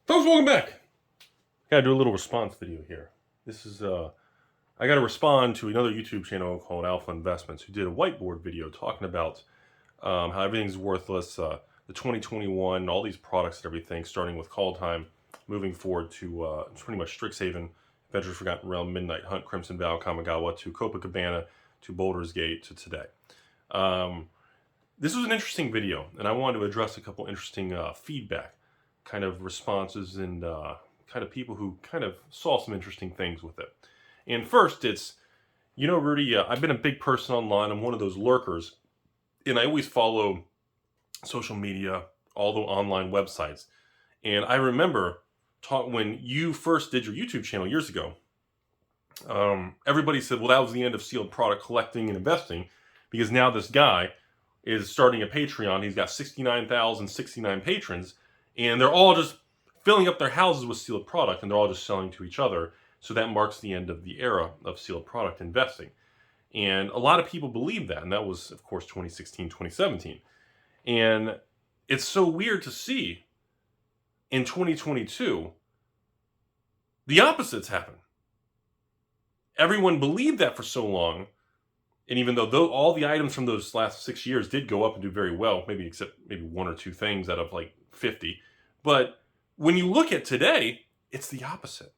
Folks, welcome back. Gotta do a little response video here. This is, I gotta respond to another YouTube channel called Alpha Investments who did a whiteboard video talking about how everything's worthless, the 2021, all these products and everything, starting with Call Time, moving forward to pretty much Strixhaven, Adventures Forgotten Realm, Midnight Hunt, Crimson Vow, Kamigawa, to Copacabana, to Boulder's Gate, to today. This was an interesting video, and I wanted to address a couple interesting feedback kind of responses and kind of people who kind of saw some interesting things with it. And first, it's, Rudy, I've been a big person online. I'm one of those lurkers, and I always follow social media, all the online websites. And I remember when you first did your YouTube channel years ago, everybody said, well, that was the end of sealed product collecting and investing, because now this guy is starting a Patreon. He's got 69,069 patrons, and they're all just filling up their houses with sealed product, and they're all just selling to each other. So that marks the end of the era of sealed product investing. And a lot of people believe that, and that was, of course, 2016, 2017. And it's so weird to see in 2022, the opposites happen. Everyone believed that for so long, and even though all the items from those last 6 years did go up and do very well, except one or two things out of like 50, but when you look at today, it's the opposite.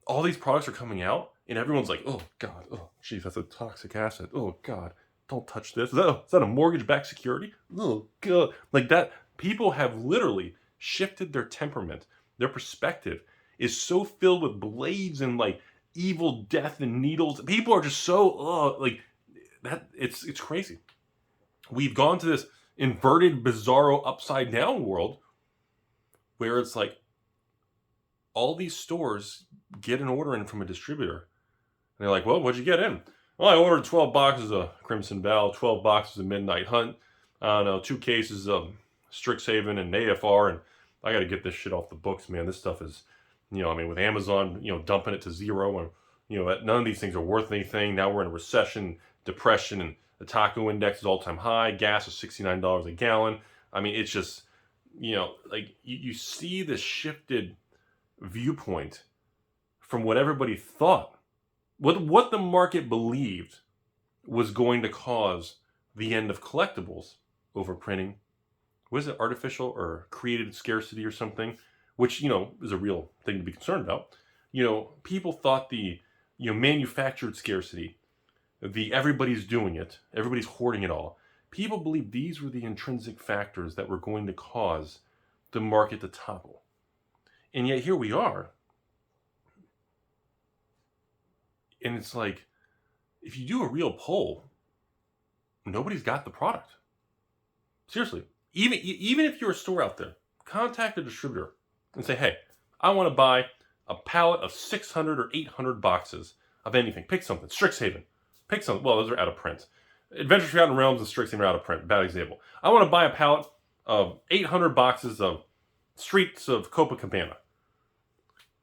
All these products are coming out, and everyone's like, oh, God, oh, geez, that's a toxic asset. Oh, God, don't touch this. Is that a mortgage-backed security? Oh, God. Like that, people have literally shifted their temperament. Their perspective is so filled with blades and like evil death and needles. People are just so, like that. It's crazy. We've gone to this inverted, bizarro, upside down world where it's like all these stores get an order in from a distributor. And they're like, well, what'd you get in? Well, I ordered 12 boxes of Crimson Vow, 12 boxes of Midnight Hunt, I don't know, 2 cases of Strixhaven and AFR, and I got to get this shit off the books, man. This stuff is, with Amazon, dumping it to zero, and, none of these things are worth anything. Now we're in a recession, depression, and the taco index is all-time high. Gas is $69 a gallon. I mean, it's just, like you see this shifted viewpoint from what everybody thought, what the market believed was going to cause the end of collectibles, overprinting. Was it artificial or created scarcity or something? Which, is a real thing to be concerned about. People thought the, manufactured scarcity, the everybody's doing it, everybody's hoarding it all. People believed these were the intrinsic factors that were going to cause the market to topple. And yet here we are. And it's like, if you do a real poll, nobody's got the product. Seriously. Even if you're a store out there, contact a distributor and say, hey, I want to buy a pallet of 600 or 800 boxes of anything. Pick something. Strixhaven. Pick something. Well, those are out of print. Adventures Forgotten Realms and Strixhaven are out of print. Bad example. I want to buy a pallet of 800 boxes of Streets of Copacabana.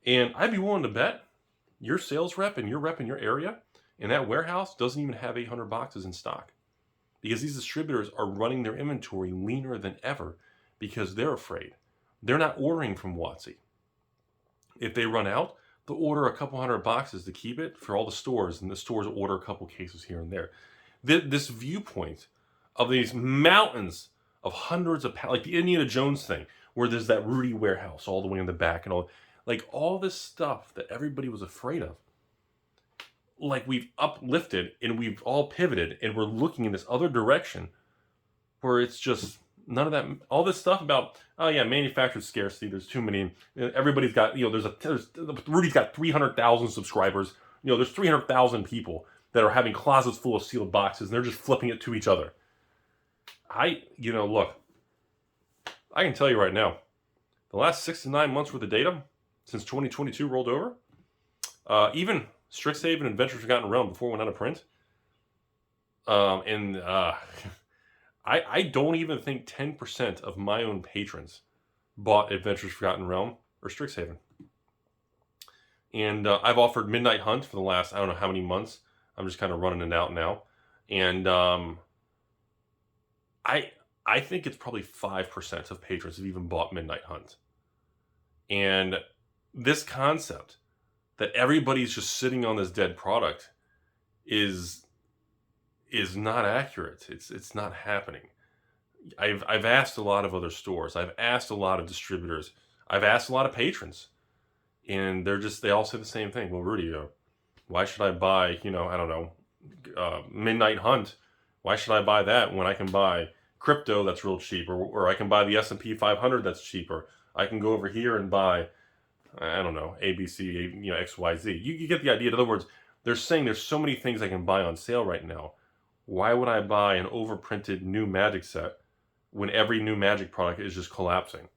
And I'd be willing to bet your sales rep and your rep in your area in that warehouse doesn't even have 800 boxes in stock. Because these distributors are running their inventory leaner than ever because they're afraid. They're not ordering from Watsy. If they run out, they'll order a couple hundred boxes to keep it for all the stores, and the stores will order a couple cases here and there. This viewpoint of these mountains of hundreds of like the Indiana Jones thing, where there's that Rudy warehouse all the way in the back and all this stuff that everybody was afraid of. Like we've uplifted and we've all pivoted and we're looking in this other direction where it's just none of that, all this stuff about, oh yeah, manufactured scarcity, there's too many, everybody's got, Rudy's got 300,000 subscribers, there's 300,000 people that are having closets full of sealed boxes and they're just flipping it to each other. Look, I can tell you right now, the last 6 to 9 months worth of data since 2022 rolled over, even Strixhaven and Adventures Forgotten Realm before it went out of print, I don't even think 10% of my own patrons bought Adventures Forgotten Realm or Strixhaven. And I've offered Midnight Hunt for the last, I don't know how many months. I'm just kind of running it out now. And I think it's probably 5% of patrons have even bought Midnight Hunt. And this concept that everybody's just sitting on this dead product is not accurate. It's not happening. I've asked a lot of other stores. I've asked a lot of distributors. I've asked a lot of patrons, and they all say the same thing. Well, Rudy, why should I buy, I don't know, Midnight Hunt? Why should I buy that when I can buy crypto that's real cheap, or I can buy the S&P 500 that's cheaper? I can go over here and buy, I don't know, ABC, XYZ. You get the idea. In other words, they're saying there's so many things I can buy on sale right now. Why would I buy an overprinted new Magic set when every new Magic product is just collapsing?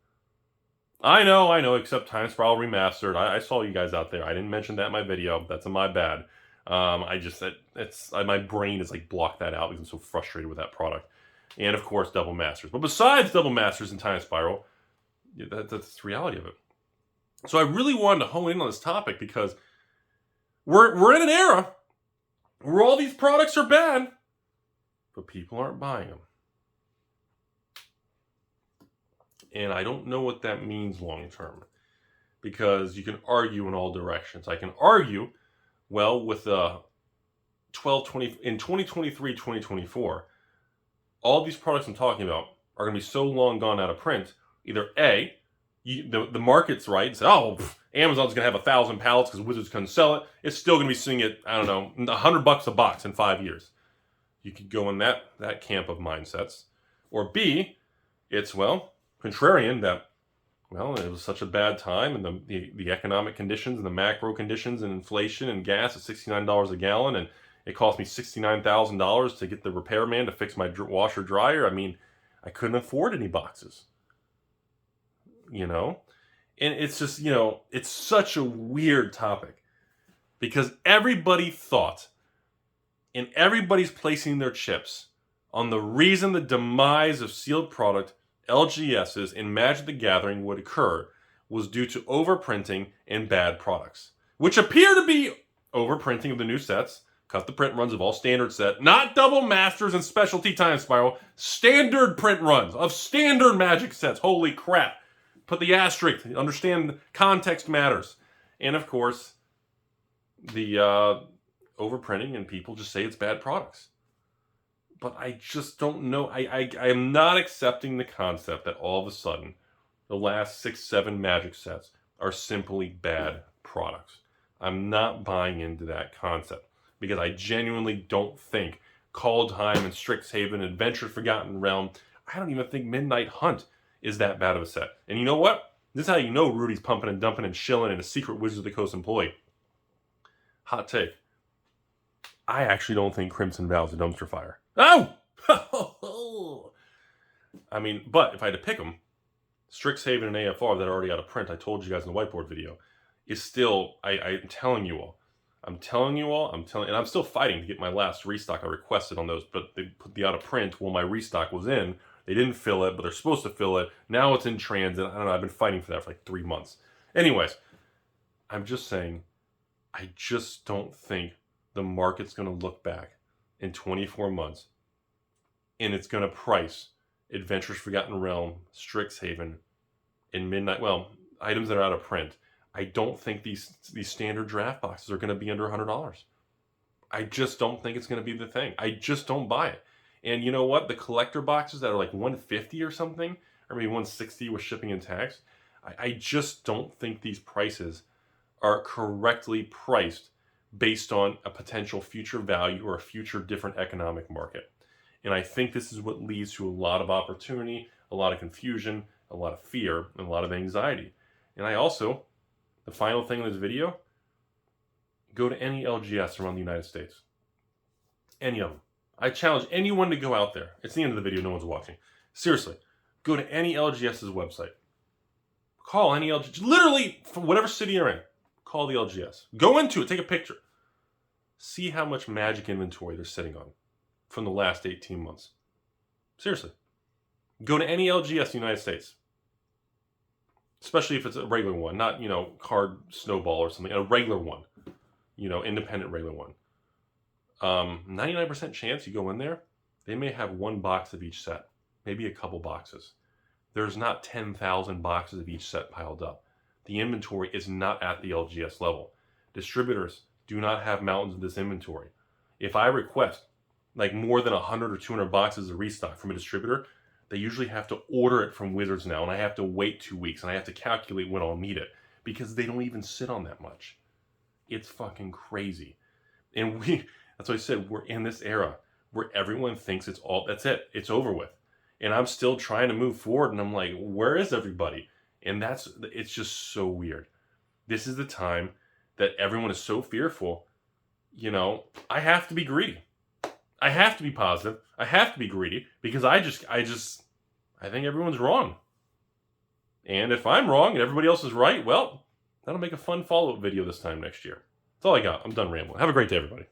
I know, except Time Spiral Remastered. I saw you guys out there. I didn't mention that in my video. That's my bad. My brain is like blocked that out because I'm so frustrated with that product. And of course, Double Masters. But besides Double Masters and Time Spiral, that's the reality of it. So I really wanted to hone in on this topic because we're in an era where all these products are bad, but people aren't buying them. And I don't know what that means long term, because you can argue in all directions. I can argue, well, with in 2023, 2024, all these products I'm talking about are going to be so long gone out of print. Either A, the market's right and say, Amazon's going to have 1,000 pallets because Wizards couldn't sell it. It's still going to be sitting at, I don't know, $100 a box in 5 years. You could go in that camp of mindsets. Or B, it's, contrarian that, it was such a bad time, and the economic conditions and the macro conditions and inflation and gas at $69 a gallon, and it cost me $69,000 to get the repairman to fix my washer dryer. I mean, I couldn't afford any boxes, and it's just, it's such a weird topic because everybody thought, and everybody's placing their chips on the reason the demise of sealed product LGSs in Magic the Gathering would occur was due to overprinting and bad products, which appear to be overprinting of the new sets, cut the print runs of all standard set, not Double Masters and Specialty Time Spiral, standard print runs of standard Magic sets. Holy crap. Put the asterisk, understand context matters. And of course, the overprinting, and people just say it's bad products. But I just don't know. I am not accepting the concept that all of a sudden the last 6-7 Magic sets are simply bad products. I'm not buying into that concept because I genuinely don't think Kaldheim and Strixhaven, Adventure Forgotten Realm, I don't even think Midnight Hunt is that bad of a set. And you know what? This is how you know Rudy's pumping and dumping and shilling in a secret Wizards of the Coast employee. Hot take. I actually don't think Crimson Vow is a dumpster fire. Oh! I mean, but if I had to pick them, Strixhaven and AFR that are already out of print, I told you guys in the whiteboard video, is still, I'm telling you all, and I'm still fighting to get my last restock I requested on those, but they put the out of print while my restock was in. They didn't fill it, but they're supposed to fill it. Now it's in transit. I don't know, I've been fighting for that for like 3 months. Anyways, I'm just saying, I just don't think the market's going to look back in 24 months and it's going to price Adventures Forgotten Realm, Strixhaven, and Midnight, items that are out of print. I don't think these standard draft boxes are going to be under $100. I just don't think it's going to be the thing. I just don't buy it. And you know what? The collector boxes that are like $150 or something, or maybe $160 with shipping and tax, I just don't think these prices are correctly priced based on a potential future value or a future different economic market. And I think this is what leads to a lot of opportunity, a lot of confusion, a lot of fear, and a lot of anxiety. And I also, the final thing in this video, go to any LGS around the United States. Any of them. I challenge anyone to go out there. It's the end of the video, no one's watching. Seriously, go to any LGS's website. Call any LGS, literally from whatever city you're in. Call the LGS. Go into it, take a picture. See how much Magic inventory they're sitting on from the last 18 months. Seriously. Go to any LGS in the United States. Especially if it's a regular one, not, card snowball or something. A regular one. Independent regular one. 99% chance you go in there, they may have one box of each set. Maybe a couple boxes. There's not 10,000 boxes of each set piled up. the inventory is not at the LGS level. Distributors do not have mountains of this inventory. If I request like more than 100 or 200 boxes of restock from a distributor, they usually have to order it from Wizards now, and I have to wait 2 weeks, and I have to calculate when I'll need it because they don't even sit on that much. It's fucking crazy. And that's what I said, we're in this era where everyone thinks that's it, it's over with. And I'm still trying to move forward, and I'm like, where is everybody? And it's just so weird. This is the time that everyone is so fearful. You know, I have to be greedy. I have to be positive. I have to be greedy because I think everyone's wrong. And if I'm wrong and everybody else is right, well, that'll make a fun follow-up video this time next year. That's all I got. I'm done rambling. Have a great day, everybody.